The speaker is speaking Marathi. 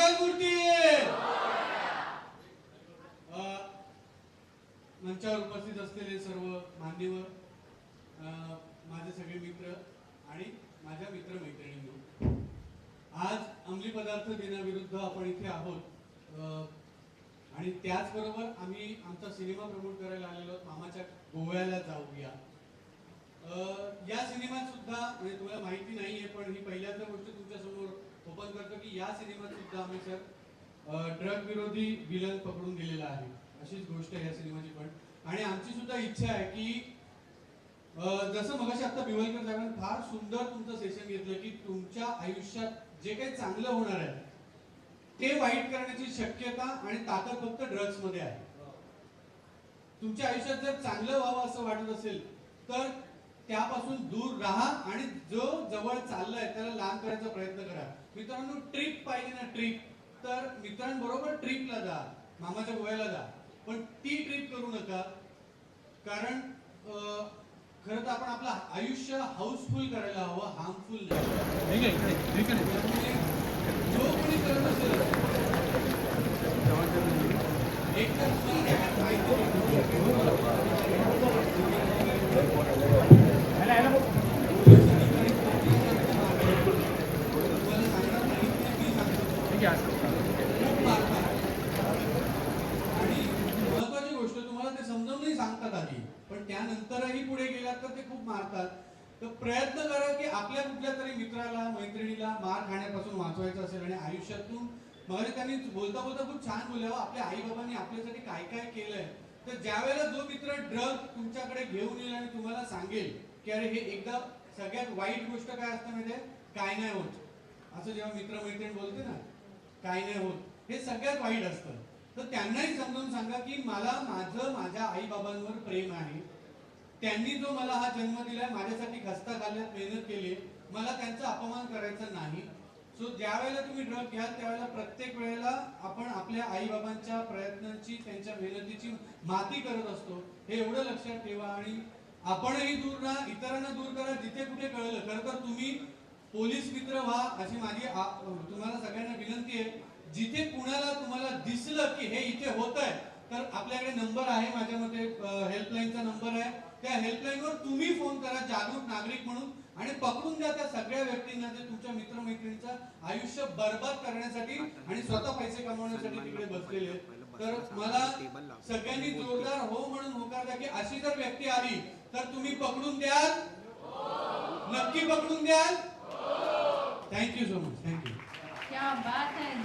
मंगलमूर्ती मंचावर उपस्थित असलेले सर्व मान्यवर, माझे सगळे मित्र आणि माझ्या मित्रमैत्रिणींनो, आज अंमली पदार्थ दिनाविरुद्ध आपण इथे आहोत आणि त्याचबरोबर आम्ही आमचा सिनेमा प्रमोट करायला आलेलो आहोत, मामाच्या गोव्याला जाऊया. या सिनेमात सुद्धा म्हणजे तुम्हाला माहिती नाहीये, पण ही पहिल्यांदा गोष्ट तुमच्या समोर ओपन करतो की या सिनेमात सुद्धा आम्ही सर ड्रग विरोधी विलन पकडून दिलेला आहे. अशीच गोष्ट आहे या सिनेमाची पण. आणि आमची सुद्धा इच्छा आहे की जसं मगाशी आता बिवलकर साहेबांनी फार सुंदर तुमचं सेशन घेतलं की तुमच्या आयुष्यात जे काही चांगलं होणार आहे ते वाईट करण्याची शक्यता आणि ताकद फक्त ड्रग्स मध्ये आहे. तुमच्या आयुष्यात जर चांगलं व्हावं असं वाटत असेल तर त्यापासून दूर राहा आणि जो जवळ चाललाय त्याला लांब करायचा प्रयत्न करा. मित्रांनो, ट्रिप पाहिजे ना, ट्रिप, तर मित्रांबरोबर ट्रिपला जा, मामाच्या गोव्याला जा, पण ती ट्रिप करू नका. कारण खरं तर आपण आपलं आयुष्य हाऊसफुल करायला हवं, हार्मफुल नाही. जो कोणी करत असेल एक तर महत्वाची गोष्ट तुम्हाला ते समजावूनही सांगतात आधी, पण त्यानंतरही पुढे गेलात तर ते खूप मारतात. तर प्रयत्न करा की आपल्या कुठल्या तरी मित्राला मैत्रिणीला मार खाण्यापासून वाचवायचं असेल आणि आयुष्यातून मग त्यांनी बोलता बोलता खूप छान बोलावं, आपल्या आई बाबांनी आपल्यासाठी काय काय केलंय. तर ज्या वेळेला जो मित्र ड्रग तुमच्याकडे घेऊन येईल आणि तुम्हाला सांगेल की अरे हे एकदा, सगळ्यात वाईट गोष्ट काय असतं माहितीये, काय नाही होत, असं जेव्हा मित्र मैत्रीण बोलते ना काय नाही होत, हे सगळ्यात वाईट असतं. तर त्यांनाही समजावून सांगा की मला माझ्या आई बाबांवर प्रेम आहे, त्यांनी जो मला हा जन्म दिलाय, माझ्यासाठी खस्ता घालण्यात मेहनत केली, मला त्यांचा अपमान करायचा नाही. सो ज्या वेळेला तुम्ही ड्रग घ्याल त्यावेळेला प्रत्येक वेळेला आपण आपल्या आई बाबांच्या प्रयत्नांची, त्यांच्या मेहनतीची माती करत असतो, हे एवढं लक्षात ठेवा. आणि आपणही दूर राहा, इतरांना दूर करा जिथे कुठे कळलं. खरं तर तुम्ही पोलीस मित्र व्हा अशी माझी तुम्हाला सगळ्यांना विनंती आहे. जिथे कुणाला तुम्हाला दिसलं की हे इथे होत आहे तर आपल्याकडे नंबर आहे, माझ्या मते हेल्पलाईनचा नंबर आहे, त्या हेल्पलाईनवर तुम्ही फोन करा जागरूक नागरिक म्हणून आणि पकडून द्या त्या सगळ्या व्यक्तींना जे तुमच्या मित्रमैत्रिणींचं आयुष्य बर्बाद करण्यासाठी आणि स्वतः पैसे कमवण्यासाठी तिकडे बसलेले. तर मला सगळ्यांनी जोरदार हो म्हणून होकार द्या की अशी जर व्यक्ती आली तर तुम्ही पकडून द्याल, नक्की पकडून द्याल. Thank you so much. थँक्यू. क्या बात है.